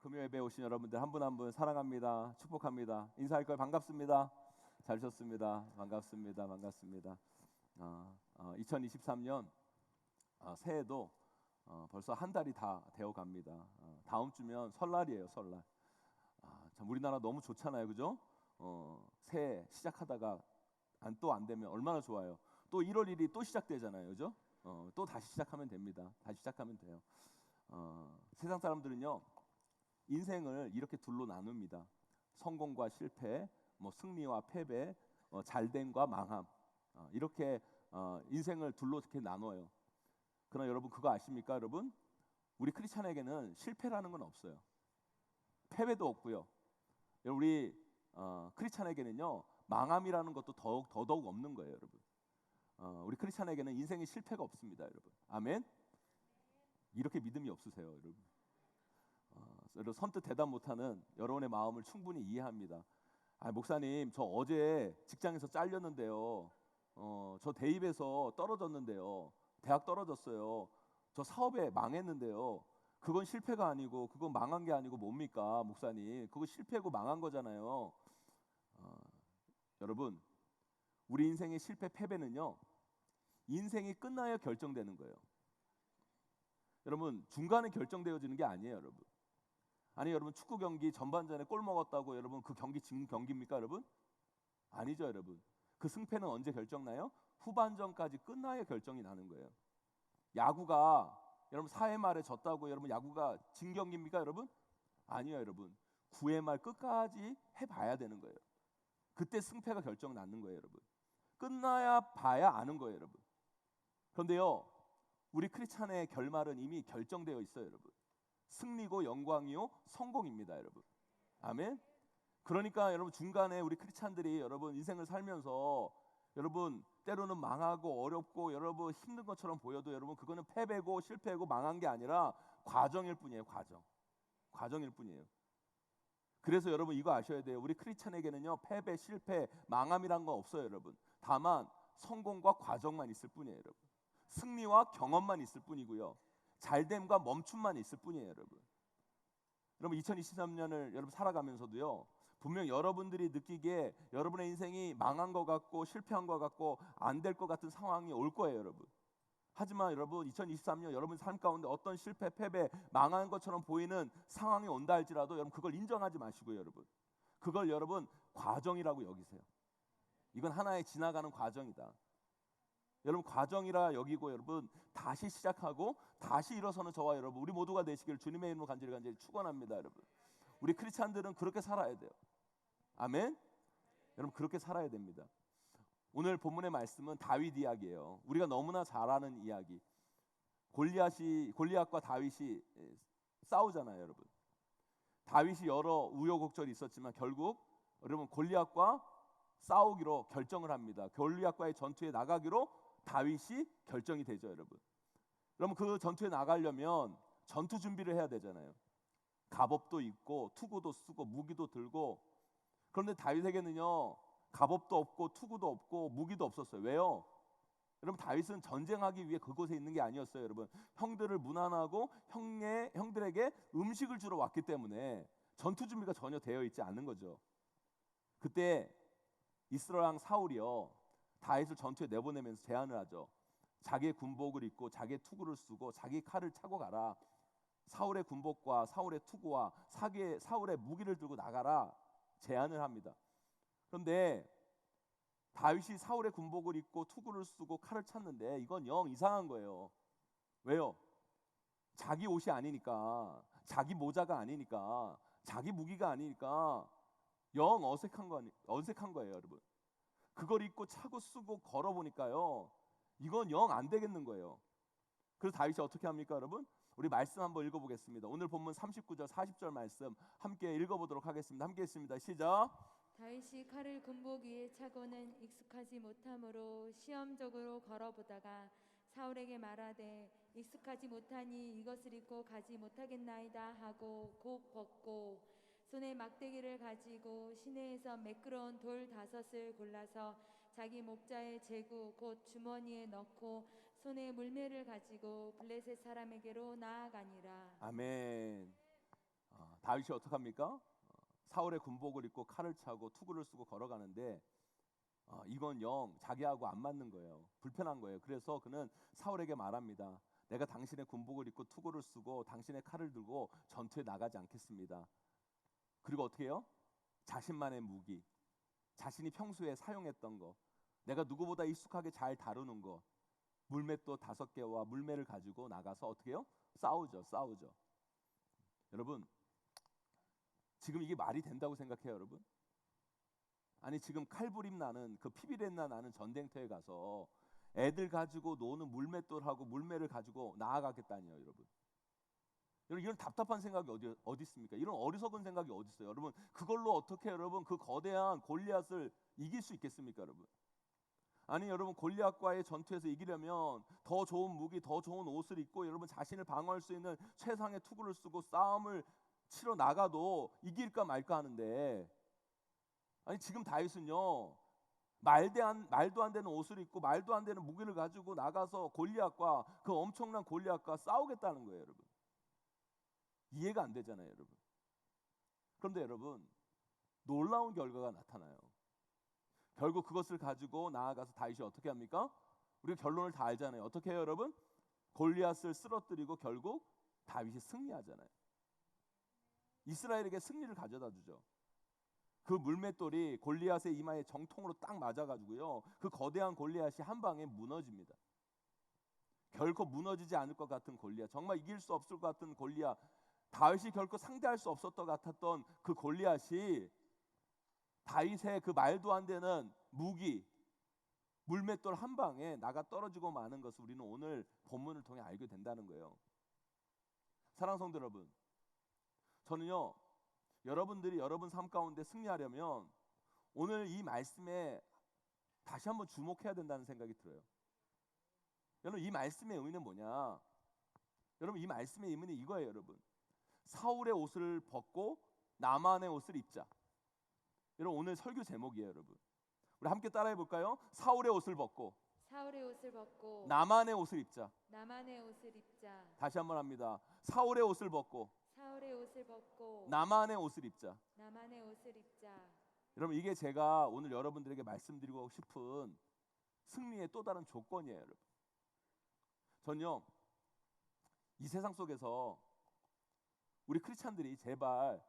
금요 예배 오신 여러분들 한 분 한 분 사랑합니다. 축복합니다. 인사할 걸 반갑습니다. 잘 오셨습니다. 반갑습니다. 반갑습니다. 2023년 새해도 벌써 한 달이 다 되어 갑니다. 다음 주면 설날이에요. 설날. 참 우리나라 너무 좋잖아요. 그죠? 새해 시작하다가 또 안 되면 얼마나 좋아요. 또 1월 1일이 또 시작되잖아요. 그죠? 또 다시 시작하면 됩니다. 다시 시작하면 돼요. 세상 사람들은요 인생을 이렇게 둘로 나눕니다. 성공과 실패, 승리와 패배, 잘됨과 망함, 이렇게 인생을 둘로 이렇게 나눠요. 그러나 여러분 그거 아십니까? 여러분 우리 크리스찬에게는 실패라는 건 없어요. 패배도 없고요. 우리 크리스찬에게는요 망함이라는 것도 더더욱 없는 거예요. 여러분 우리 크리스찬에게는 인생에 실패가 없습니다. 여러분 아멘. 이렇게 믿음이 없으세요, 여러분? 여러분 선뜻 대답 못하는 여러분의 마음을 충분히 이해합니다. 목사님, 저 어제 직장에서 잘렸는데요. 저 대입에서 떨어졌는데요. 대학 떨어졌어요. 저 사업에 망했는데요. 그건 실패가 아니고 그건 망한 게 아니고 뭡니까, 목사님? 그거 실패고 망한 거잖아요. 여러분, 우리 인생의 실패 패배는요, 인생이 끝나야 결정되는 거예요. 여러분 중간에 결정되어지는 게 아니에요, 여러분. 아니 여러분 축구 경기 전반전에 골 먹었다고 여러분 그 경기 진 경기입니까, 여러분? 아니죠, 여러분. 그 승패는 언제 결정나요? 후반전까지 끝나야 결정이 나는 거예요. 야구가 여러분 4회 말에 졌다고 여러분 야구가 진 경기입니까, 여러분? 아니요, 여러분. 9회 말 끝까지 해봐야 되는 거예요. 그때 승패가 결정 나는 거예요, 여러분. 끝나야 봐야 아는 거예요, 여러분. 그런데요, 우리 크리스찬의 결말은 이미 결정되어 있어요, 여러분. 승리고 영광이요 성공입니다, 여러분. 아멘. 그러니까 여러분 중간에 우리 크리스찬들이 여러분 인생을 살면서 여러분 때로는 망하고 어렵고 여러분 힘든 것처럼 보여도 여러분 그거는 패배고 실패고 망한 게 아니라 과정일 뿐이에요. 과정일 뿐이에요. 그래서 여러분 이거 아셔야 돼요. 우리 크리스찬에게는요 패배, 실패, 망함이란 건 없어요, 여러분. 다만 성공과 과정만 있을 뿐이에요, 여러분. 승리와 경험만 있을 뿐이고요. 잘됨과 멈춤만 있을 뿐이에요, 여러분. 여러분 2023년을 여러분 살아가면서도요. 분명 여러분들이 느끼기에 여러분의 인생이 망한 것 같고 실패한 것 같고 안 될 것 같은 상황이 올 거예요, 여러분. 하지만 여러분 2023년 여러분 삶 가운데 어떤 실패, 패배, 망한 것처럼 보이는 상황이 온다 할지라도 여러분 그걸 인정하지 마시고요, 여러분. 그걸 여러분 과정이라고 여기세요. 이건 하나의 지나가는 과정이다. 여러분 과정이라 여기고 여러분 다시 시작하고 다시 일어서는 저와 여러분 우리 모두가 되시길 주님의 이름으로 간절히 축원합니다, 여러분. 우리 크리스찬들은 그렇게 살아야 돼요. 아멘. 여러분 그렇게 살아야 됩니다. 오늘 본문의 말씀은 다윗 이야기예요. 우리가 너무나 잘 아는 이야기. 골리앗과 다윗이 싸우잖아요, 여러분. 다윗이 여러 우여곡절이 있었지만 결국 여러분 골리앗과 싸우기로 결정을 합니다. 골리앗과의 전투에 나가기로 다윗이 결정이 되죠, 여러분. 그러면 그 전투에 나가려면 전투 준비를 해야 되잖아요. 갑옷도 입고 투구도 쓰고 무기도 들고. 그런데 다윗에게는요 갑옷도 없고 투구도 없고 무기도 없었어요. 왜요? 여러분 다윗은 전쟁하기 위해 그곳에 있는 게 아니었어요, 여러분. 형들을 문안하고 형들에게 음식을 주러 왔기 때문에 전투 준비가 전혀 되어 있지 않은 거죠. 그때 이스라엘 왕 사울이요 다윗을 전투에 내보내면서 제안을 하죠. 자기의 군복을 입고 자기의 투구를 쓰고 자기 칼을 차고 가라. 사울의 군복과 사울의 투구와 사울의 무기를 들고 나가라 제안을 합니다. 그런데 다윗이 사울의 군복을 입고 투구를 쓰고 칼을 찼는데 이건 영 이상한 거예요. 왜요? 자기 옷이 아니니까, 자기 모자가 아니니까, 자기 무기가 아니니까 영 어색한 거예요, 여러분. 그걸 입고 차고 쓰고 걸어보니까요 이건 영 안 되겠는 거예요. 그래서 다윗이 어떻게 합니까, 여러분? 우리 말씀 한번 읽어보겠습니다. 오늘 본문 39절 40절 말씀 함께 읽어보도록 하겠습니다. 함께 했습니다. 시작. 다윗이 칼을 군복 위에 차고는 익숙하지 못하므로 시험적으로 걸어보다가 사울에게 말하되 익숙하지 못하니 이것을 입고 가지 못하겠나이다 하고 곧 벗고 손에 막대기를 가지고 시내에서 매끄러운 돌 5을 골라서 자기 목자의 제구 곧 주머니에 넣고 손에 물매를 가지고 블레셋 사람에게로 나아가니라. 아멘. 다윗이 어떡합니까? 사울의 군복을 입고 칼을 차고 투구를 쓰고 걸어가는데 이건 영 자기하고 안 맞는 거예요. 불편한 거예요. 그래서 그는 사울에게 말합니다. 내가 당신의 군복을 입고 투구를 쓰고 당신의 칼을 들고 전투에 나가지 않겠습니다. 그리고 어떻게 해요? 자신만의 무기, 자신이 평소에 사용했던 거, 내가 누구보다 익숙하게 잘 다루는 거, 물맷돌 5개와 물매를 가지고 나가서 어떻게 해요? 싸우죠. 여러분, 지금 이게 말이 된다고 생각해요, 여러분? 아니 지금 칼부림 나는 그 피비린내 나는 전쟁터에 가서 애들 가지고 노는 물맷돌하고 물매를 가지고 나아가겠다니요, 여러분. 여러분 이런 답답한 생각이 어디 있습니까? 이런 어리석은 생각이 어디 있어요, 여러분? 그걸로 어떻게 여러분 그 거대한 골리앗을 이길 수 있겠습니까, 여러분? 아니 여러분 골리앗과의 전투에서 이기려면 더 좋은 무기, 더 좋은 옷을 입고 여러분 자신을 방어할 수 있는 최상의 투구를 쓰고 싸움을 치러 나가도 이길까 말까 하는데, 아니 지금 다윗은요 말도 안 되는 옷을 입고 말도 안 되는 무기를 가지고 나가서 골리앗과 그 엄청난 골리앗과 싸우겠다는 거예요, 여러분. 이해가 안 되잖아요, 여러분. 그런데 여러분 놀라운 결과가 나타나요. 결국 그것을 가지고 나아가서 다윗이 어떻게 합니까? 우리가 결론을 다 알잖아요. 어떻게 해요, 여러분? 골리앗을 쓰러뜨리고 결국 다윗이 승리하잖아요. 이스라엘에게 승리를 가져다 주죠. 그 물맷돌이 골리앗의 이마에 정통으로 딱 맞아가지고요, 그 거대한 골리앗이 한 방에 무너집니다. 결코 무너지지 않을 것 같은 골리앗, 정말 이길 수 없을 것 같은 골리앗, 다윗이 결코 상대할 수 없었던 것 같았던 그 골리앗이 다윗의 그 말도 안 되는 무기 물맷돌 한 방에 나가 떨어지고 마는 것을 우리는 오늘 본문을 통해 알게 된다는 거예요. 사랑하는 성도 여러분, 저는요 여러분들이 여러분 삶 가운데 승리하려면 오늘 이 말씀에 다시 한번 주목해야 된다는 생각이 들어요. 여러분 이 말씀의 의미는 뭐냐? 여러분 이 말씀의 의미는 이거예요, 여러분. 사울의 옷을 벗고 나만의 옷을 입자. 여러분 오늘 설교 제목이에요, 여러분. 우리 함께 따라해 볼까요? 사울의 옷을 벗고 나만의 옷을 입자. 다시 한번 합니다. 사울의 옷을 벗고 나만의 옷을 입자. 여러분 이게 제가 오늘 여러분들에게 말씀드리고 싶은 승리의 또 다른 조건이에요, 여러분. 전요 이 세상 속에서 우리 크리스찬들이 제발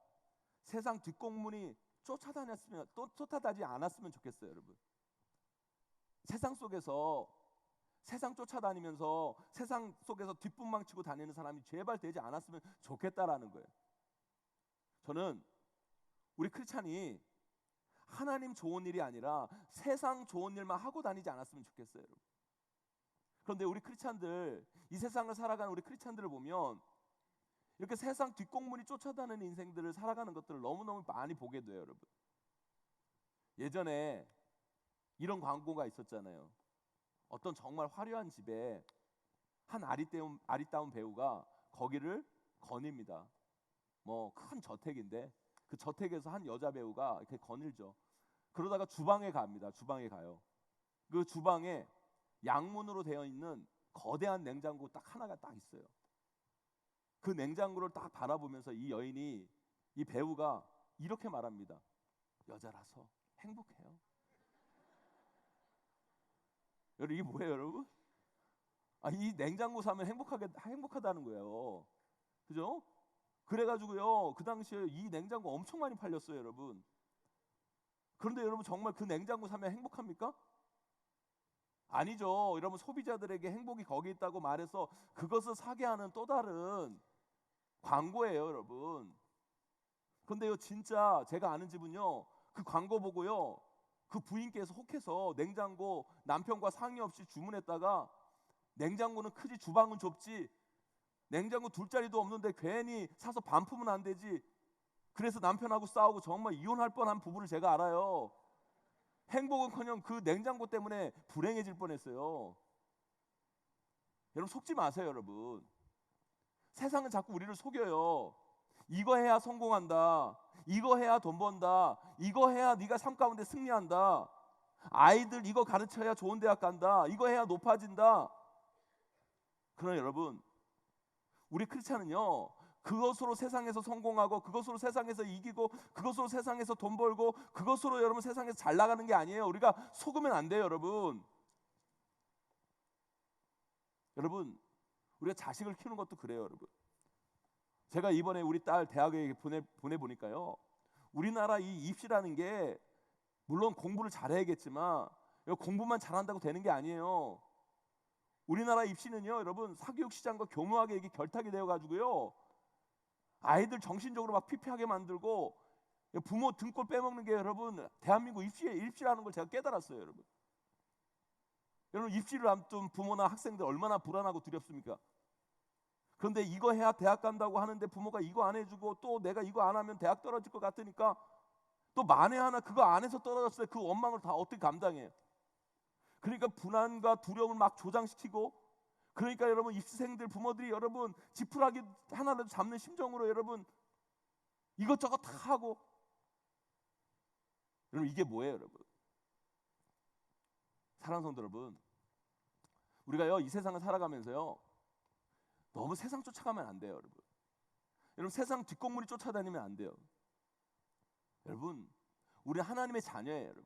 세상 뒷공문이 쫓아다지 않았으면 좋겠어요, 여러분. 세상 속에서 세상 쫓아다니면서 세상 속에서 뒷분망 치고 다니는 사람이 제발 되지 않았으면 좋겠다라는 거예요. 저는 우리 크리스찬이 하나님 좋은 일이 아니라 세상 좋은 일만 하고 다니지 않았으면 좋겠어요, 여러분. 그런데 우리 크리스찬들, 이 세상을 살아가는 우리 크리스찬들을 보면 이렇게 세상 뒷공문이 쫓아다니는 인생들을 살아가는 것들을 너무너무 많이 보게 돼요, 여러분. 예전에 이런 광고가 있었잖아요. 어떤 정말 화려한 집에 한 아리따운 배우가 거기를 거닙니다. 뭐 큰 저택인데 그 저택에서 한 여자 배우가 이렇게 거닐죠. 그러다가 주방에 갑니다. 주방에 가요. 그 주방에 양문으로 되어 있는 거대한 냉장고 딱 하나가 딱 있어요. 그 냉장고를 딱 바라보면서 이 배우가 이렇게 말합니다. 여자라서 행복해요. 여러분 이게 뭐예요, 여러분? 이 냉장고 사면 행복하다는 거예요. 그죠? 그래가지고요 그 당시에 이 냉장고 엄청 많이 팔렸어요, 여러분. 그런데 여러분 정말 그 냉장고 사면 행복합니까? 아니죠. 여러분 소비자들에게 행복이 거기 있다고 말해서 그것을 사게 하는 또 다른 광고예요, 여러분. 그런데요 진짜 제가 아는 집은요 그 광고 보고요 그 부인께서 혹해서 냉장고 남편과 상의 없이 주문했다가 냉장고는 크지 주방은 좁지 냉장고 둘 자리도 없는데 괜히 사서 반품은 안 되지. 그래서 남편하고 싸우고 정말 이혼할 뻔한 부부를 제가 알아요. 행복은커녕 그 냉장고 때문에 불행해질 뻔했어요. 여러분 속지 마세요, 여러분. 세상은 자꾸 우리를 속여요. 이거 해야 성공한다. 이거 해야 돈 번다. 이거 해야 네가 삶 가운데 승리한다. 아이들 이거 가르쳐야 좋은 대학 간다. 이거 해야 높아진다. 그러나 여러분 우리 크리스찬은요 그것으로 세상에서 성공하고 그것으로 세상에서 이기고 그것으로 세상에서 돈 벌고 그것으로 여러분 세상에서 잘 나가는 게 아니에요. 우리가 속으면 안 돼요, 여러분. 여러분, 우리가 자식을 키우는 것도 그래요, 여러분. 제가 이번에 우리 딸 대학에 보내보니까요, 우리나라 이 입시라는 게 물론 공부를 잘해야겠지만 공부만 잘한다고 되는 게 아니에요. 우리나라 입시는요, 여러분, 사교육 시장과 교묘하게 이게 결탁이 되어 가지고요, 아이들 정신적으로 막 피폐하게 만들고 부모 등골 빼먹는 게 여러분 대한민국 입시라는 걸 제가 깨달았어요, 여러분. 여러분, 입시를 앞둔 부모나 학생들 얼마나 불안하고 두렵습니까? 그런데 이거 해야 대학 간다고 하는데 부모가 이거 안 해주고 또 내가 이거 안 하면 대학 떨어질 것 같으니까 또 만에 하나 그거 안 해서 떨어졌을 때 그 원망을 다 어떻게 감당해요? 그러니까 불안과 두려움을 막 조장시키고, 그러니까 여러분 입시생들 부모들이 여러분 지푸라기 하나라도 잡는 심정으로 여러분 이것저것 다 하고, 여러분 이게 뭐예요, 여러분? 사랑하는 성도 여러분, 우리가요 이 세상을 살아가면서요 너무 세상 쫓아가면 안 돼요, 여러분. 여러분 세상 뒷공물이 쫓아다니면 안 돼요. 여러분, 우리는 하나님의 자녀예요, 여러분.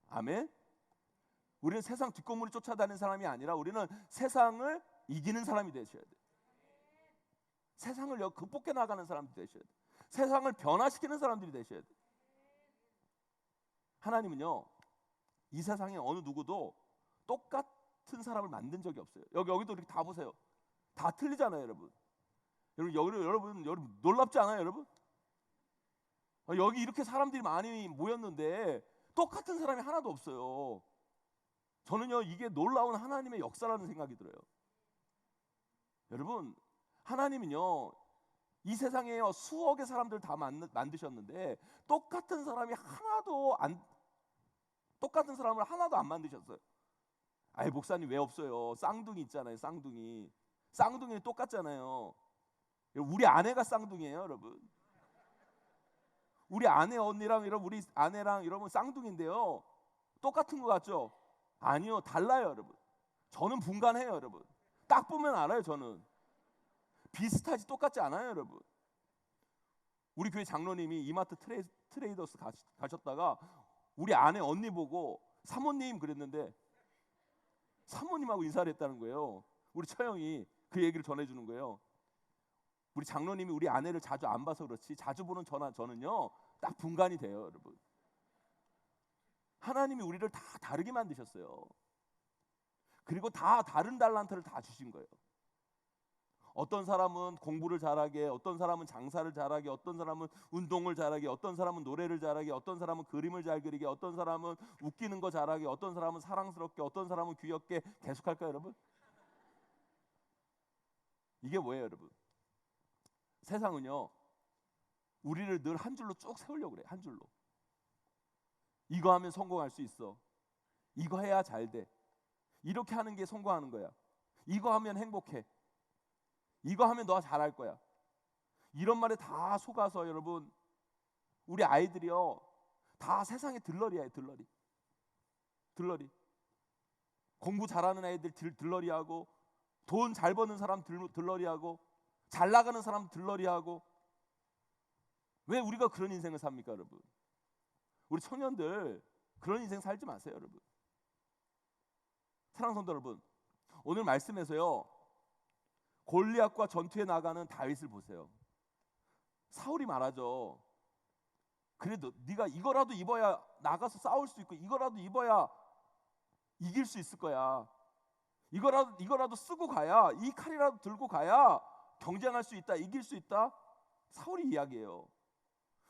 아멘. 우리는 세상 뒷공물이 쫓아다니는 사람이 아니라 우리는 세상을 이기는 사람이 되셔야 돼요. 세상을 극복해 나가는 사람들이 되셔야 돼요. 세상을 변화시키는 사람들이 되셔야 돼요. 하나님은요 이 세상에 어느 누구도 똑같은 사람을 만든 적이 없어요. 여기도 이렇게 다 보세요. 다 틀리잖아요, 여러분. 여러분 놀랍지 않아요, 여러분? 여기 이렇게 사람들이 많이 모였는데 똑같은 사람이 하나도 없어요. 저는요 이게 놀라운 하나님의 역사라는 생각이 들어요. 여러분, 하나님은요 이 세상에요 수억의 사람들 다 만드셨는데 똑같은 사람을 하나도 안 만드셨어요. 아이, 목사님 왜 없어요? 쌍둥이 있잖아요. 쌍둥이는 똑같잖아요. 우리 아내가 쌍둥이에요, 여러분. 우리 아내 언니랑 우리 아내랑 여러분 쌍둥이인데요, 똑같은 것 같죠? 아니요, 달라요, 여러분. 저는 분간해요, 여러분. 딱 보면 알아요. 저는 비슷하지 똑같지 않아요, 여러분. 우리 교회 장로님이 이마트 트레이더스 가셨다가 우리 아내 언니 보고 사모님 그랬는데 사모님하고 인사를 했다는 거예요. 우리 처형이 그 얘기를 전해주는 거예요. 우리 장로님이 우리 아내를 자주 안 봐서 그렇지 자주 보는 저는요 딱 분간이 돼요, 여러분. 하나님이 우리를 다 다르게 만드셨어요. 그리고 다 다른 달란트를 다 주신 거예요. 어떤 사람은 공부를 잘하게, 어떤 사람은 장사를 잘하게, 어떤 사람은 운동을 잘하게, 어떤 사람은 노래를 잘하게, 어떤 사람은 그림을 잘 그리게, 어떤 사람은 웃기는 거 잘하게, 어떤 사람은 사랑스럽게, 어떤 사람은 귀엽게. 계속할까요, 여러분? 이게 뭐예요, 여러분? 세상은요 우리를 늘 한 줄로 쭉 세우려고 그래. 한 줄로. 이거 하면 성공할 수 있어. 이거 해야 잘 돼. 이렇게 하는 게 성공하는 거야. 이거 하면 행복해. 이거 하면 너가 잘할 거야. 이런 말에 다 속아서 여러분 우리 아이들이요 다 세상의 들러리예요. 들러리. 공부 잘하는 애들 들러리하고, 돈 잘 버는 사람 들러리하고, 잘 나가는 사람 들러리하고. 왜 우리가 그런 인생을 삽니까, 여러분? 우리 청년들 그런 인생 살지 마세요, 여러분. 사랑하는 성도 여러분, 오늘 말씀에서요 골리앗과 전투에 나가는 다윗을 보세요. 사울이 말하죠. 그래도 네가 이거라도 입어야 나가서 싸울 수 있고, 이거라도 입어야 이길 수 있을 거야. 이거라도 쓰고 가야, 이 칼이라도 들고 가야 경쟁할 수 있다, 이길 수 있다. 사울이 이야기해요.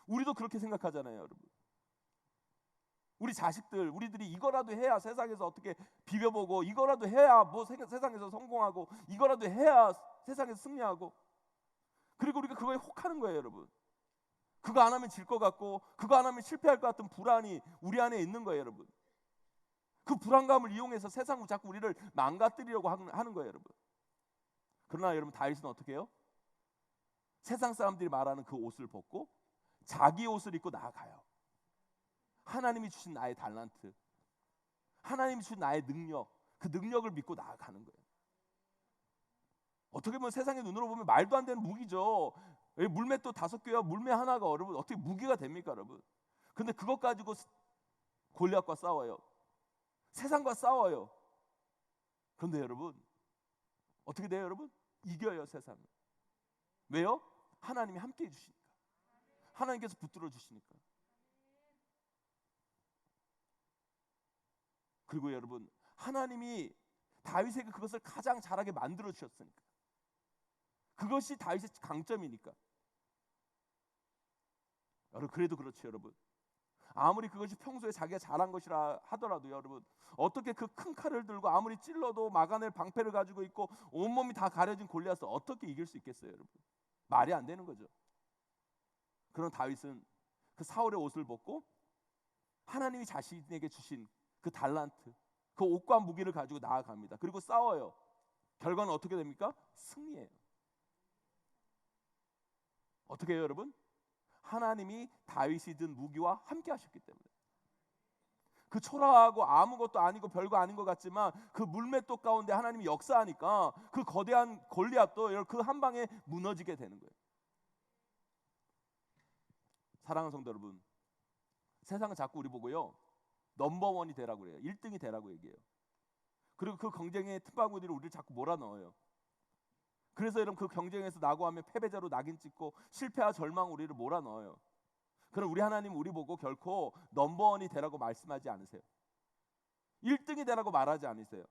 우리도 그렇게 생각하잖아요, 여러분. 우리 자식들, 우리들이 이거라도 해야 세상에서 어떻게 비벼보고, 이거라도 해야 뭐 세상에서 성공하고, 이거라도 해야 세상에서 승리하고. 그리고 우리가 그거에 혹하는 거예요, 여러분. 그거 안 하면 질 것 같고, 그거 안 하면 실패할 것 같은 불안이 우리 안에 있는 거예요, 여러분. 그 불안감을 이용해서 세상으로 자꾸 우리를 망가뜨리려고 하는 거예요, 여러분. 그러나 여러분, 다윗은 어떻게 해요? 세상 사람들이 말하는 그 옷을 벗고 자기 옷을 입고 나아가요. 하나님이 주신 나의 달란트, 하나님이 주신 나의 능력, 그 능력을 믿고 나아가는 거예요. 어떻게 보면 세상의 눈으로 보면 말도 안 되는 무기죠. 이 물맷도 5개와 물매 하나가 여러분 어떻게 무기가 됩니까, 여러분? 근데 그것 가지고 골리앗과 싸워요. 세상과 싸워요. 그런데 여러분 어떻게 돼요, 여러분? 이겨요, 세상을. 왜요? 하나님이 함께 해주시니까. 하나님께서 붙들어 주시니까. 그리고 여러분 하나님이 다윗에게 그것을 가장 잘하게 만들어 주셨으니까. 그것이 다윗의 강점이니까. 여러분 그래도 그렇죠, 여러분. 아무리 그것이 평소에 자기가 잘한 것이라 하더라도 여러분 어떻게 그 큰 칼을 들고 아무리 찔러도 막아낼 방패를 가지고 있고 온몸이 다 가려진 골리앗을 어떻게 이길 수 있겠어요, 여러분? 말이 안 되는 거죠. 그런 다윗은 그 사울의 옷을 벗고 하나님이 자신에게 주신 그 달란트, 그 옷과 무기를 가지고 나아갑니다. 그리고 싸워요. 결과는 어떻게 됩니까? 승리예요. 어떻게 해요, 여러분? 하나님이 다윗이 든 무기와 함께 하셨기 때문에. 그 초라하고 아무것도 아니고 별거 아닌 것 같지만 그 물맷돌 가운데 하나님이 역사하니까 그 거대한 골리앗도 그 한 방에 무너지게 되는 거예요. 사랑하는 성도 여러분, 세상은 자꾸 우리 보고요 넘버원이 되라고 그래요. 1등이 되라고 얘기해요. 그리고 그 경쟁의 틈바구니를 우리를 자꾸 몰아넣어요. 그래서 여러분 그 경쟁에서 낙오하면 패배자로 낙인 찍고 실패와 절망 우리를 몰아넣어요. 그럼 우리 하나님 우리 보고 결코 넘버원이 되라고 말씀하지 않으세요. 1등이 되라고 말하지 않으세요.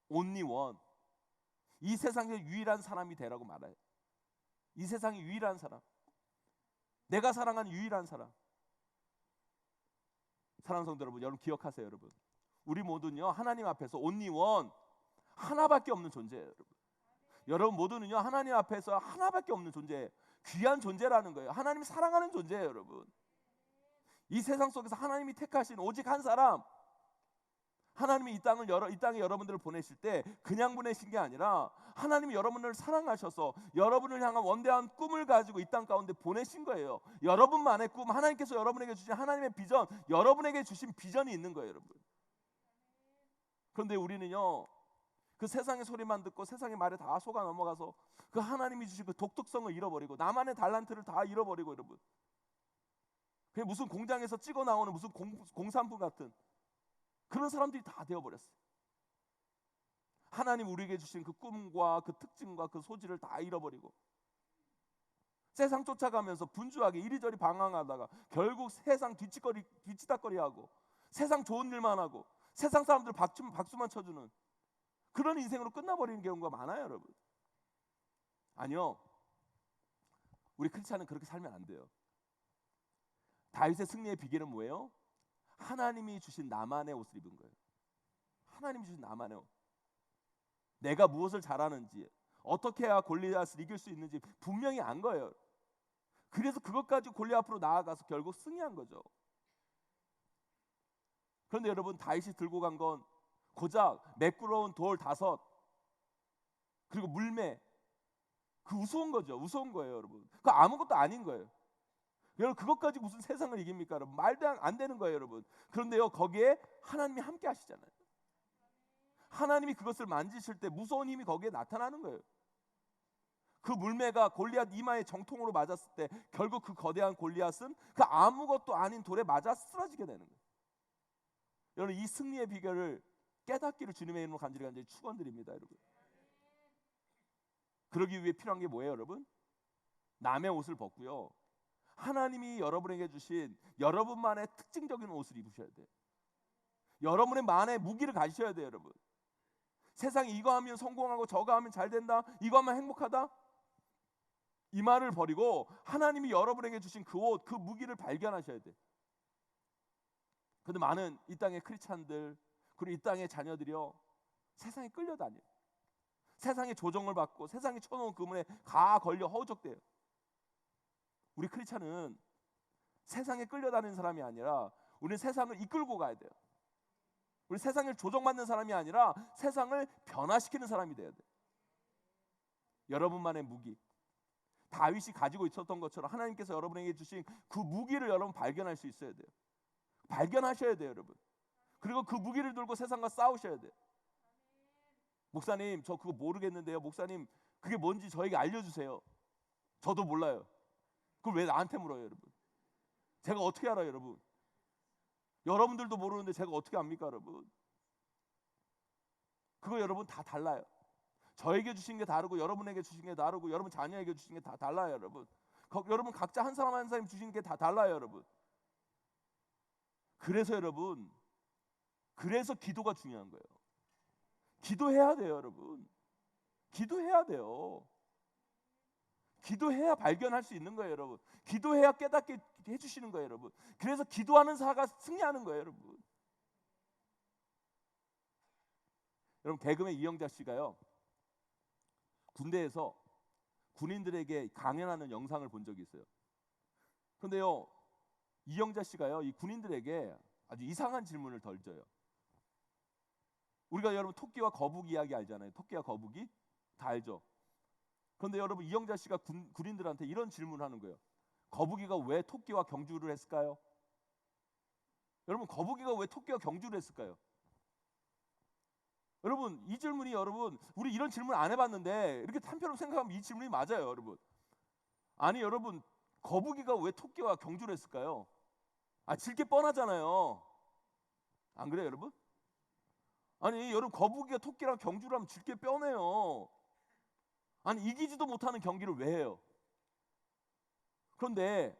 only one. 이 세상에 유일한 사람이 되라고 말해요. 이 세상의 유일한 사람. 내가 사랑하는 유일한 사람. 사랑하는 성도 여러분, 여러분 기억하세요, 여러분. 우리 모두는요 하나님 앞에서 only one, 하나밖에 없는 존재예요, 여러분. 여러분 모두는요 하나님 앞에서 하나밖에 없는 존재예요. 귀한 존재라는 거예요. 하나님이 사랑하는 존재예요, 여러분. 이 세상 속에서 하나님이 택하신 오직 한 사람. 하나님이 이 땅에 여러분들을 보내실 때 그냥 보내신 게 아니라 하나님이 여러분을 사랑하셔서 여러분을 향한 원대한 꿈을 가지고 이 땅 가운데 보내신 거예요. 여러분만의 꿈, 하나님께서 여러분에게 주신 하나님의 비전, 여러분에게 주신 비전이 있는 거예요, 여러분. 그런데 우리는요 그 세상의 소리만 듣고 세상의 말에 다 속아 넘어가서 그 하나님이 주신 그 독특성을 잃어버리고 나만의 달란트를 다 잃어버리고 여러분 그게 무슨 공장에서 찍어 나오는 무슨 공산품 같은 그런 사람들이 다 되어버렸어요. 하나님 우리에게 주신 그 꿈과 그 특징과 그 소질을 다 잃어버리고 세상 쫓아가면서 분주하게 이리저리 방황하다가 결국 세상 뒤치다거리하고 세상 좋은 일만 하고 세상 사람들 박수만 쳐주는 그런 인생으로 끝나버리는 경우가 많아요, 여러분. 아니요, 우리 크리스찬은 그렇게 살면 안 돼요. 다윗의 승리의 비결은 뭐예요? 하나님이 주신 나만의 옷을 입은 거예요. 하나님이 주신 나만의 옷. 내가 무엇을 잘하는지 어떻게 해야 골리앗을 이길 수 있는지 분명히 안 거예요. 그래서 그것 가지고 골리앗 앞으로 나아가서 결국 승리한 거죠. 그런데 여러분 다윗이 들고 간 건 고작 매끄러운 돌 5 그리고 물매 그 우스운 거죠. 우스운 거예요, 여러분. 그 아무것도 아닌 거예요. 여러분 그것까지 무슨 세상을 이깁니까, 여러분? 말도 안 되는 거예요, 여러분. 그런데요 거기에 하나님이 함께 하시잖아요. 하나님이 그것을 만지실 때 무서운 힘이 거기에 나타나는 거예요. 그 물매가 골리앗 이마에 정통으로 맞았을 때 결국 그 거대한 골리앗은 그 아무것도 아닌 돌에 맞아 쓰러지게 되는 거예요. 여러분 이 승리의 비결을 깨닫기를 주님의 이름으로 간절히 축원드립니다, 여러분. 그러기 위해 필요한 게 뭐예요, 여러분? 남의 옷을 벗고요. 하나님이 여러분에게 주신 여러분만의 특징적인 옷을 입으셔야 돼요. 여러분의 만의 무기를 가지셔야 돼요, 여러분. 세상에 이거 하면 성공하고 저거 하면 잘 된다, 이거 하면 행복하다, 이 말을 버리고 하나님이 여러분에게 주신 그 옷, 그 무기를 발견하셔야 돼요. 그런데 많은 이 땅의 크리스찬들 그리고 이 땅의 자녀들이요 세상에 끌려다녀요. 세상의 조정을 받고 세상에 쳐놓은 그물에 가 걸려 허우적대요. 우리 크리스찬은 세상에 끌려다니는 사람이 아니라 우리는 세상을 이끌고 가야 돼요. 우리 세상을 조정받는 사람이 아니라 세상을 변화시키는 사람이 돼야 돼요. 여러분만의 무기, 다윗이 가지고 있었던 것처럼 하나님께서 여러분에게 주신 그 무기를 여러분 발견할 수 있어야 돼요. 발견하셔야 돼요, 여러분. 그리고 그 무기를 들고 세상과 싸우셔야 돼요. 목사님 저 그거 모르겠는데요, 목사님 그게 뭔지 저에게 알려주세요. 저도 몰라요. 그걸 왜 나한테 물어요, 여러분? 제가 어떻게 알아요, 여러분? 여러분들도 모르는데 제가 어떻게 압니까, 여러분? 그거 여러분 다 달라요. 저에게 주신 게 다르고 여러분에게 주신 게 다르고 여러분 자녀에게 주신 게 다 달라요, 여러분. 여러분 각자 한 사람 한 사람 주신 게 다 달라요, 여러분. 그래서 여러분, 그래서 기도가 중요한 거예요. 기도해야 돼요, 여러분. 기도해야 돼요. 기도해야 발견할 수 있는 거예요, 여러분. 기도해야 깨닫게 해주시는 거예요, 여러분. 그래서 기도하는 자가 승리하는 거예요, 여러분. 여러분, 개그맨 이영자 씨가요, 군대에서 군인들에게 강연하는 영상을 본 적이 있어요. 그런데요, 이영자 씨가요, 이 군인들에게 아주 이상한 질문을 던져요. 우리가 여러분 토끼와 거북이 이야기 알잖아요. 토끼와 거북이 다 알죠. 그런데 여러분 이영자 씨가 군인들한테 이런 질문을 하는 거예요. 거북이가 왜 토끼와 경주를 했을까요? 여러분 거북이가 왜 토끼와 경주를 했을까요? 여러분 이 질문이 여러분 우리 이런 질문 안 해봤는데 이렇게 한편으로 생각하면 이 질문이 맞아요, 여러분. 아니 여러분 거북이가 왜 토끼와 경주를 했을까요? 질 게 뻔하잖아요. 안 그래요, 여러분? 아니 여러분 거북이가 토끼랑 경주를 하면 질 게 뻔해요. 아니 이기지도 못하는 경기를 왜 해요? 그런데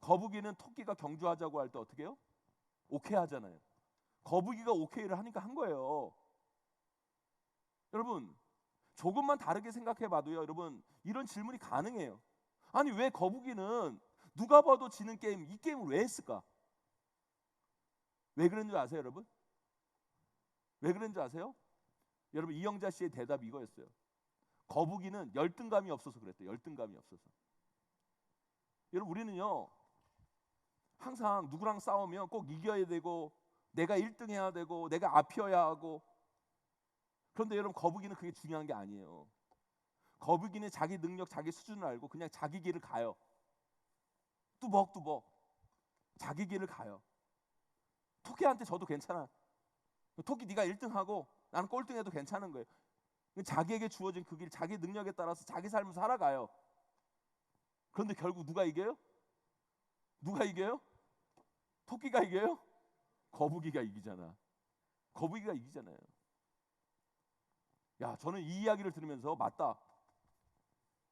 거북이는 토끼가 경주하자고 할 때 어떻게 해요? 오케이 하잖아요. 거북이가 오케이를 하니까 한 거예요. 여러분 조금만 다르게 생각해 봐도요, 여러분 이런 질문이 가능해요. 아니 왜 거북이는 누가 봐도 지는 게임, 이 게임을 왜 했을까? 왜 그런 줄 아세요, 여러분? 왜 그런 줄 아세요? 여러분 이영자 씨의 대답이 이거였어요. 거북이는 열등감이 없어서 그랬대요. 열등감이 없어서. 여러분 우리는요 항상 누구랑 싸우면 꼭 이겨야 되고 내가 1등 해야 되고 내가 앞이어야 하고, 그런데 여러분 거북이는 그게 중요한 게 아니에요. 거북이는 자기 능력 자기 수준을 알고 그냥 자기 길을 가요. 뚜벅뚜벅 자기 길을 가요. 토끼한테 져도 괜찮아. 토끼 네가 1등하고 나는 꼴등해도 괜찮은 거예요. 자기에게 주어진 그 길, 자기 능력에 따라서 자기 삶을 살아가요. 그런데 결국 누가 이겨요? 누가 이겨요? 토끼가 이겨요? 거북이가 이기잖아. 거북이가 이기잖아요. 야, 저는 이 이야기를 들으면서 맞다.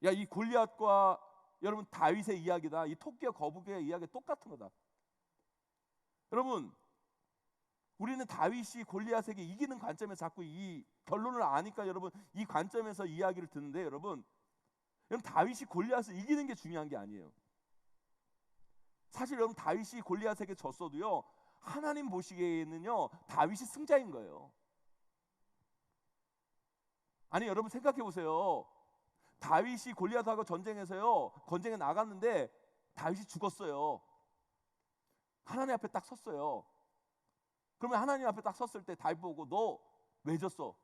야, 이 골리앗과 여러분 다윗의 이야기다. 이 토끼와 거북이의 이야기가 똑같은 거다. 여러분 우리는 다윗이 골리앗에게 이기는 관점에서 자꾸 이 결론을 아니까 여러분 이 관점에서 이야기를 듣는데 여러분 다윗이 골리앗을 이기는 게 중요한 게 아니에요. 사실 여러분 다윗이 골리앗에게 졌어도요 하나님 보시기에는요 다윗이 승자인 거예요. 아니 여러분 생각해 보세요. 다윗이 골리앗하고 전쟁에 나갔는데 다윗이 죽었어요. 하나님 앞에 딱 섰어요. 그러면 하나님 앞에 딱 섰을 때 다윗 보고 너 왜 졌어?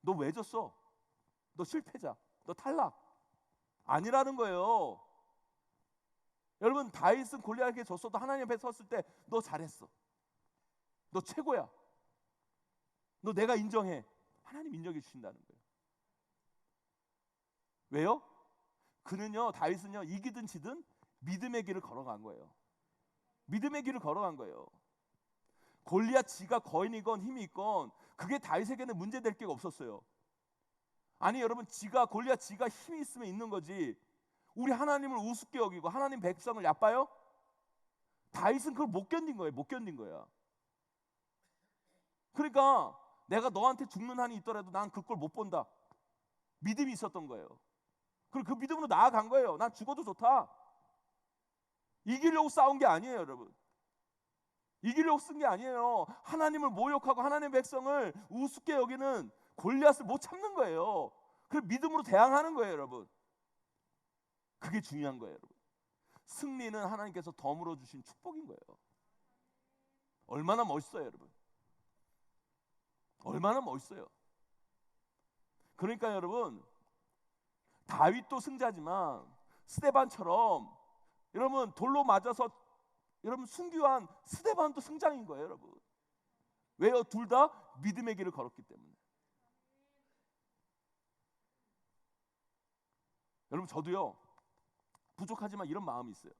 너 왜 졌어? 너 실패자, 너 탈락. 아니라는 거예요. 여러분 다윗은 골리앗에게 졌어도 하나님 앞에 섰을 때 너 잘했어. 너 최고야. 너 내가 인정해. 하나님 인정해 주신다는 거예요. 왜요? 그는요 다윗은요 이기든 지든 믿음의 길을 걸어간 거예요. 믿음의 길을 걸어간 거예요. 골리앗 지가 거인이건 힘이 있건 그게 다윗에게는 문제될 게 없었어요. 아니 여러분 골리앗 지가 힘이 있으면 있는 거지 우리 하나님을 우습게 여기고 하나님 백성을 얕봐요? 다윗은 그걸 못 견딘 거예요. 못 견딘 거야. 그러니까 내가 너한테 죽는 한이 있더라도 난 그걸 못 본다. 믿음이 있었던 거예요. 그리고 그 믿음으로 나아간 거예요. 난 죽어도 좋다. 이기려고 싸운 게 아니에요, 여러분. 이기려고 쓴 게 아니에요. 하나님을 모욕하고 하나님의 백성을 우습게 여기는 골리앗을 못 참는 거예요. 그 믿음으로 대항하는 거예요, 여러분. 그게 중요한 거예요, 여러분. 승리는 하나님께서 덤으로 주신 축복인 거예요. 얼마나 멋있어요, 여러분. 얼마나 멋있어요. 그러니까 여러분 다윗도 승자지만 스데반처럼 여러분 돌로 맞아서 여러분 순교한 스데반도 승자인 거예요, 여러분. 왜요? 둘 다 믿음의 길을 걸었기 때문에. 여러분 저도요 부족하지만 이런 마음이 있어요.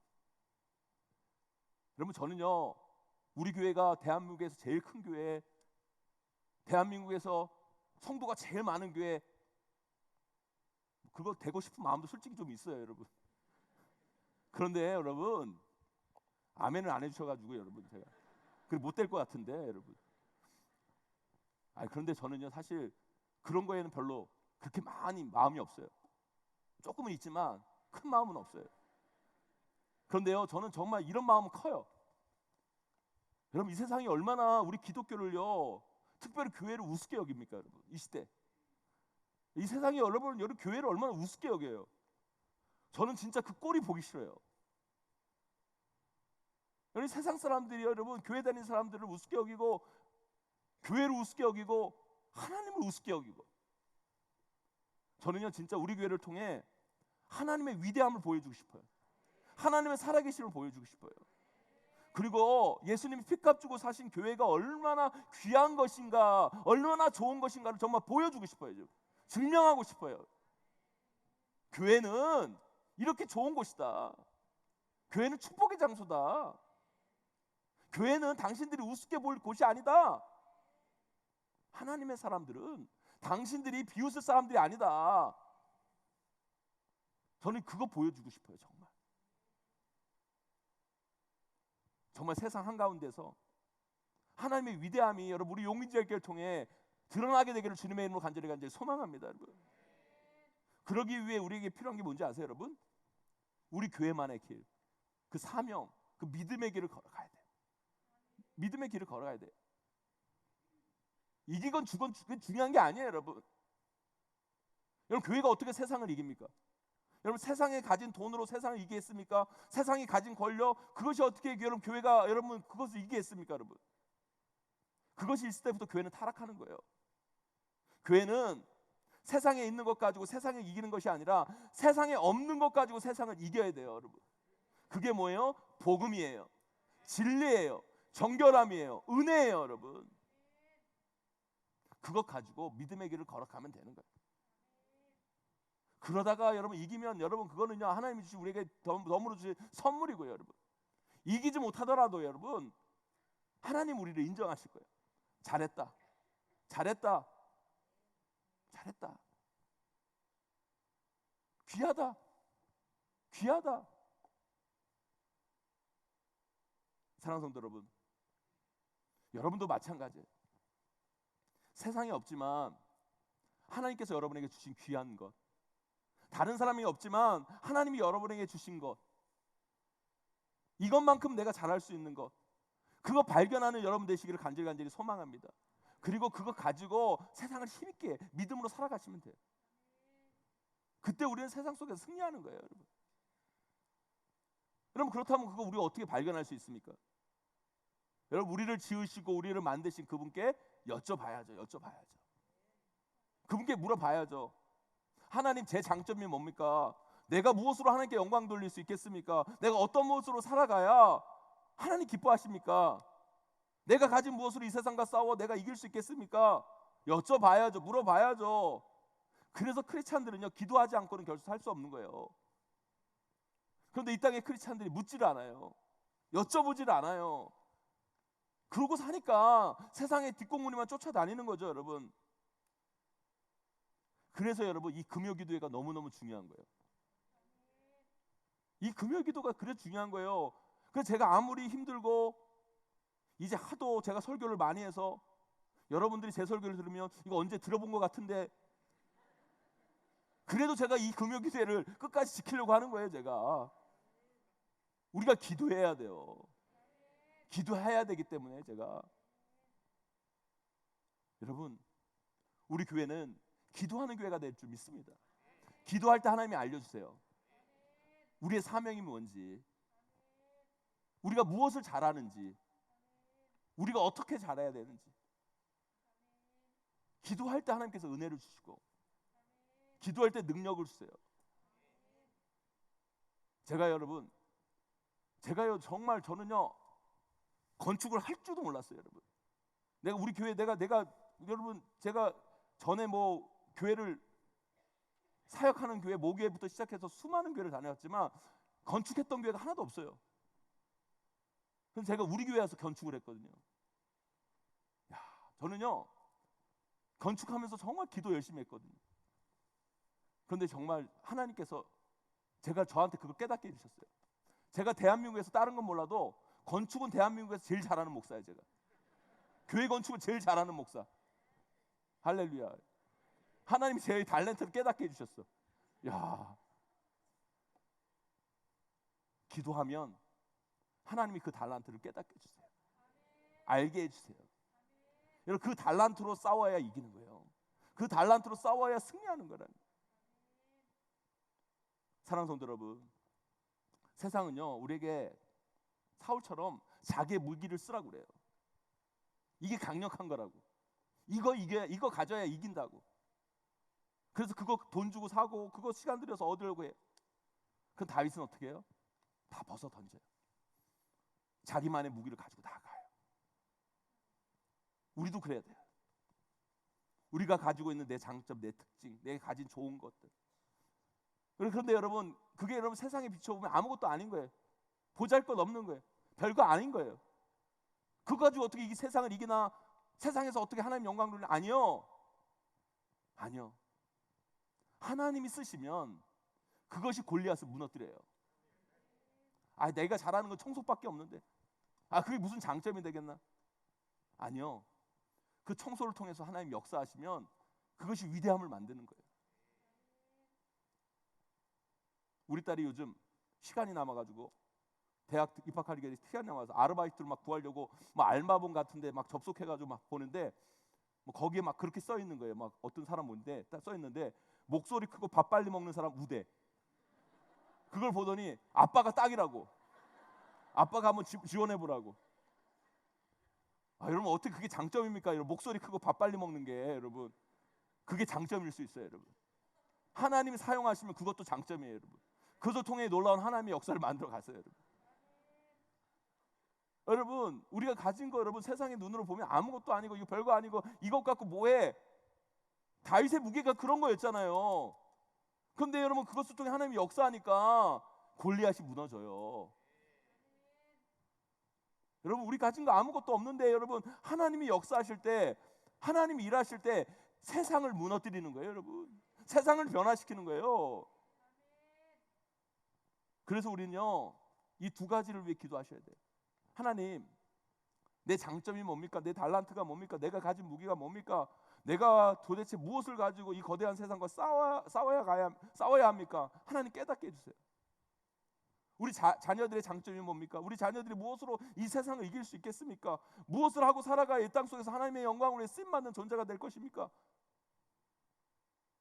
여러분 저는요 우리 교회가 대한민국에서 제일 큰 교회, 대한민국에서 성도가 제일 많은 교회, 그거 되고 싶은 마음도 솔직히 좀 있어요 여러분. 그런데 여러분 아멘을 안 해주셔가지고 여러분 제가 그래 못 될 것 같은데 여러분. 그런데 저는요 사실 그런 거에는 별로 그렇게 많이 마음이 없어요. 조금은 있지만 큰 마음은 없어요. 그런데요 저는 정말 이런 마음은 커요. 여러분 이 세상이 얼마나 우리 기독교를요 특별히 교회를 우습게 여깁니까 여러분. 이 시대 이 세상이 여러분 교회를 얼마나 우습게 여겨요. 저는 진짜 그 꼴이 보기 싫어요. 여러분 세상 사람들이 여러분 교회 다니는 사람들을 우습게 여기고 교회를 우습게 여기고 하나님을 우습게 여기고, 저는요 진짜 우리 교회를 통해 하나님의 위대함을 보여주고 싶어요. 하나님의 살아계심을 보여주고 싶어요. 그리고 예수님이 피값 주고 사신 교회가 얼마나 귀한 것인가, 얼마나 좋은 것인가를 정말 보여주고 싶어요. 증명하고 싶어요. 교회는 이렇게 좋은 곳이다. 교회는 축복의 장소다. 교회는 당신들이 우습게 볼 곳이 아니다. 하나님의 사람들은 당신들이 비웃을 사람들이 아니다. 저는 그거 보여주고 싶어요. 정말 세상 한가운데서 하나님의 위대함이 여러분 우리 용인지역교회를 통해 드러나게 되기를 주님의 이름으로 간절히 소망합니다. 여러분 그러기 위해 우리에게 필요한 게 뭔지 아세요 여러분? 우리 교회만의 길, 그 사명, 그 믿음의 길을 걸어가야 돼요. 믿음의 길을 걸어가야 돼요. 이기건 죽건 중요한 게 아니에요 여러분. 여러분 교회가 어떻게 세상을 이깁니까? 여러분 세상에 가진 돈으로 세상을 이기겠습니까? 세상이 가진 권력, 그것이 어떻게 여러분 교회가 여러분 그것을 이기겠습니까 여러분? 그것이 있을 때부터 교회는 타락하는 거예요. 교회는 세상에 있는 것 가지고 세상을 이기는 것이 아니라 세상에 없는 것 가지고 세상을 이겨야 돼요 여러분. 그게 뭐예요? 복음이에요. 진리예요. 정결함이에요. 은혜예요 여러분. 그것 가지고 믿음의 길을 걸어가면 되는 거예요. 그러다가 여러분 이기면 여러분 그거는요 하나님이 주신 우리에게 덤으로 주신 선물이고요 여러분. 이기지 못하더라도 여러분 하나님 우리를 인정하실 거예요. 잘했다, 잘했다, 잘했다, 귀하다, 귀하다. 사랑하는 성도 여러분, 여러분도 마찬가지예요. 세상에 없지만 하나님께서 여러분에게 주신 귀한 것, 다른 사람이 없지만 하나님이 여러분에게 주신 것, 이것만큼 내가 잘할 수 있는 것, 그거 발견하는 여러분 되시기를 간절히 소망합니다. 그리고 그거 가지고 세상을 힘있게 믿음으로 살아가시면 돼요. 그때 우리는 세상 속에서 승리하는 거예요 여러분. 여러분 그렇다면 그거 우리가 어떻게 발견할 수 있습니까? 여러분 우리를 지으시고 우리를 만드신 그분께 여쭤봐야죠. 그분께 물어봐야죠. 하나님 제 장점이 뭡니까? 내가 무엇으로 하나님께 영광 돌릴 수 있겠습니까? 내가 어떤 무엇으로 살아가야 하나님 기뻐하십니까? 내가 가진 무엇으로 이 세상과 싸워 내가 이길 수 있겠습니까? 여쭤봐야죠. 물어봐야죠. 그래서 크리스찬들은요 기도하지 않고는 결코 살 수 없는 거예요. 그런데 이 땅의 크리스찬들이 묻지를 않아요. 여쭤보지를 않아요. 그러고 사니까 세상의 뒷공무니만 쫓아다니는 거죠 여러분. 그래서 여러분 이 금요기도회가 너무너무 중요한 거예요. 이 금요기도가 그래 중요한 거예요. 그래서 제가 아무리 힘들고 이제 하도 제가 설교를 많이 해서 여러분들이 제 설교를 들으면 이거 언제 들어본 것 같은데, 그래도 제가 이 금요기도회를 끝까지 지키려고 하는 거예요. 제가 우리가 기도해야 돼요. 기도해야 되기 때문에 제가 여러분 우리 교회는 기도하는 교회가 될 줄 믿습니다. 기도할 때 하나님이 알려주세요. 우리의 사명이 뭔지, 우리가 무엇을 잘하는지, 우리가 어떻게 잘해야 되는지. 기도할 때 하나님께서 은혜를 주시고 기도할 때 능력을 주세요. 제가요 정말 저는요 건축을 할 줄도 몰랐어요 여러분. 내가 우리 교회 내가 여러분 제가 전에 뭐 교회를 사역하는 교회, 모교회부터 시작해서 수많은 교회를 다녔지만 건축했던 교회가 하나도 없어요. 그래서 제가 우리 교회에서 건축을 했거든요. 야, 저는요 건축하면서 정말 기도 열심히 했거든요. 그런데 정말 하나님께서 저한테 그걸 깨닫게 해주셨어요. 제가 대한민국에서 다른 건 몰라도 건축은 대한민국에서 제일 잘하는 목사예요. 제가 교회 건축을 제일 잘하는 목사. 할렐루야. 하나님이 제 달란트를 깨닫게 해주셨어. 야, 기도하면 하나님이 그 달란트를 깨닫게 해주세요. 알게 해주세요. 여러분, 그 달란트로 싸워야 이기는 거예요. 그 달란트로 싸워야 승리하는 거라는 거예요. 사랑하는 성도 여러분, 세상은요 우리에게 사울처럼 자기의 무기를 쓰라고 그래요. 이게 강력한 거라고. 이거 가져야 이긴다고. 그래서 그거 돈 주고 사고 그거 시간 들여서 얻으려고 해요. 그럼 다윗은 어떻게 해요? 다 벗어 던져요. 자기만의 무기를 가지고 나가요. 우리도 그래야 돼요. 우리가 가지고 있는 내 장점, 내 특징, 내가 가진 좋은 것들. 그런데 여러분, 그게 여러분 세상에 비춰보면 아무것도 아닌 거예요. 보잘것없는 거예요. 별거 아닌 거예요. 그거 가지고 어떻게 이 세상을 이기나, 세상에서 어떻게 하나님 영광을 누리나? 아니요. 하나님이 쓰시면 그것이 골리앗을 무너뜨려요. 내가 잘하는 건 청소밖에 없는데 그게 무슨 장점이 되겠나? 아니요. 그 청소를 통해서 하나님 역사하시면 그것이 위대함을 만드는 거예요. 우리 딸이 요즘 시간이 남아가지고 대학 입학하기 위해 시간이 남아서 아르바이트를 막 구하려고 막 알마본 같은데 막 접속해가지고 막 보는데 뭐 거기에 막 그렇게 써 있는 거예요. 막 어떤 사람 뭔데 딱 써 있는데 목소리 크고 밥 빨리 먹는 사람 우대. 그걸 보더니 아빠가 딱이라고. 아빠가 한번 지원해 보라고. 여러분 어떻게 그게 장점입니까? 여러분 목소리 크고 밥 빨리 먹는 게 여러분 그게 장점일 수 있어요, 여러분. 하나님이 사용하시면 그것도 장점이에요, 여러분. 그것을 통해 놀라운 하나님의 역사를 만들어 가세요, 여러분. 여러분 우리가 가진 거 여러분 세상의 눈으로 보면 아무것도 아니고 이거 별거 아니고 이것 갖고 뭐해? 다윗의 무게가 그런 거였잖아요. 그런데 여러분 그것을 통해 하나님이 역사하니까 골리앗이 무너져요. 여러분 우리 가진 거 아무것도 없는데 여러분 하나님이 역사하실 때, 하나님이 일하실 때 세상을 무너뜨리는 거예요, 여러분. 세상을 변화시키는 거예요. 그래서 우리는요 이 두 가지를 위해 기도하셔야 돼요. 하나님, 내 장점이 뭡니까? 내 달란트가 뭡니까? 내가 가진 무기가 뭡니까? 내가 도대체 무엇을 가지고 이 거대한 세상과 싸워야 합니까? 하나님 깨닫게 해주세요. 우리 자녀들의 장점이 뭡니까? 우리 자녀들이 무엇으로 이 세상을 이길 수 있겠습니까? 무엇을 하고 살아가야 이 땅 속에서 하나님의 영광을 위해 쓰임받는 존재가 될 것입니까?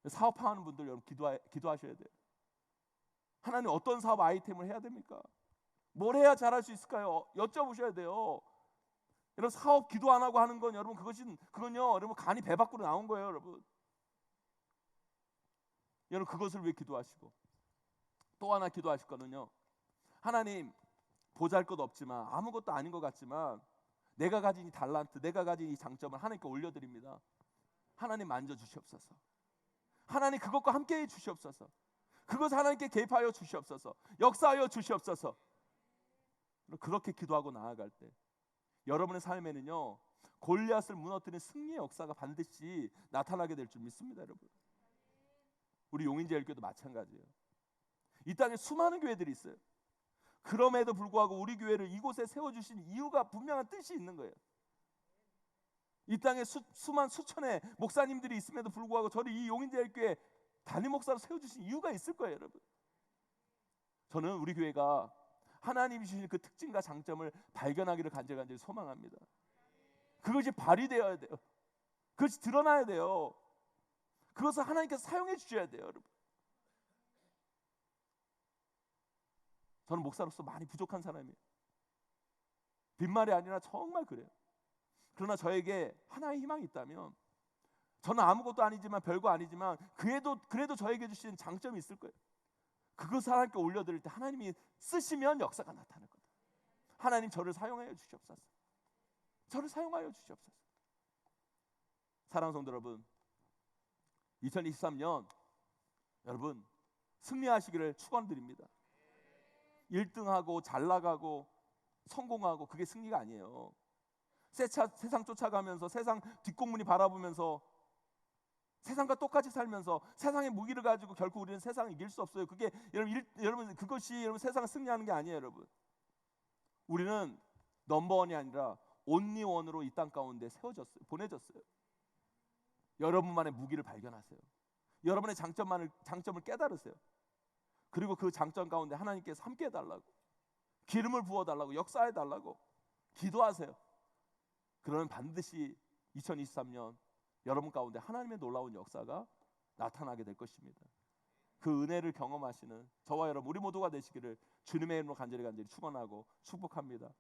사업하는 분들 여러분 기도하셔야 돼요. 하나님 어떤 사업 아이템을 해야 됩니까? 뭘 해야 잘할 수 있을까요? 여쭤보셔야 돼요. 여러분 사업 기도 안 하고 하는 건 여러분 그건요 여러분 간이 배 밖으로 나온 거예요, 여러분. 여러분 그것을 위해 기도하시고 또 하나 기도하실 거는요. 하나님 보잘것 없지만 아무것도 아닌 것 같지만 내가 가진 이 달란트, 내가 가진 이 장점을 하나님께 올려드립니다. 하나님 만져주시옵소서. 하나님 그것과 함께해 주시옵소서. 그것을 하나님께 개입하여 주시옵소서. 역사하여 주시옵소서. 그렇게 기도하고 나아갈 때 여러분의 삶에는요 골리앗을 무너뜨리는 승리의 역사가 반드시 나타나게 될 줄 믿습니다, 여러분. 우리 용인제일교회도 마찬가지예요. 이 땅에 수많은 교회들이 있어요. 그럼에도 불구하고 우리 교회를 이곳에 세워주신 이유가 분명한 뜻이 있는 거예요. 이 땅에 수천의 목사님들이 있음에도 불구하고 저를 이 용인제일교회 담임 목사로 세워주신 이유가 있을 거예요, 여러분. 저는 우리 교회가 하나님이 주신 그 특징과 장점을 발견하기를 간절히 소망합니다. 그것이 발휘되어야 돼요. 그것이 드러나야 돼요. 그것을 하나님께서 사용해 주셔야 돼요, 여러분. 저는 목사로서 많이 부족한 사람이에요. 빈말이 아니라 정말 그래요. 그러나 저에게 하나의 희망이 있다면, 저는 아무것도 아니지만 별거 아니지만 그래도 저에게 주신 장점이 있을 거예요. 그것을 하나님께 올려드릴 때 하나님이 쓰시면 역사가 나타날 거다. 하나님 저를 사용하여 주시옵소서. 저를 사용하여 주시옵소서. 사랑하는 성도 여러분, 2023년 여러분 승리하시기를 축원드립니다. 1등하고 잘 나가고 성공하고 그게 승리가 아니에요. 세상 쫓아가면서 세상 뒷공문이 바라보면서 세상과 똑같이 살면서 세상의 무기를 가지고 결코 우리는 세상을 이길 수 없어요. 그게 여러분 그것이 여러분 세상을 승리하는 게 아니에요, 여러분. 우리는 넘버원이 아니라 온리원으로 이 땅 가운데 세워졌어요. 보내졌어요. 여러분만의 무기를 발견하세요. 여러분의 장점을 깨달으세요. 그리고 그 장점 가운데 하나님께서 함께 해달라고, 기름을 부어달라고, 역사해달라고 기도하세요. 그러면 반드시 2023년 여러분 가운데 하나님의 놀라운 역사가 나타나게 될 것입니다. 그 은혜를 경험하시는 저와 여러분 우리 모두가 되시기를 주님의 이름으로 간절히 축원하고 축복합니다.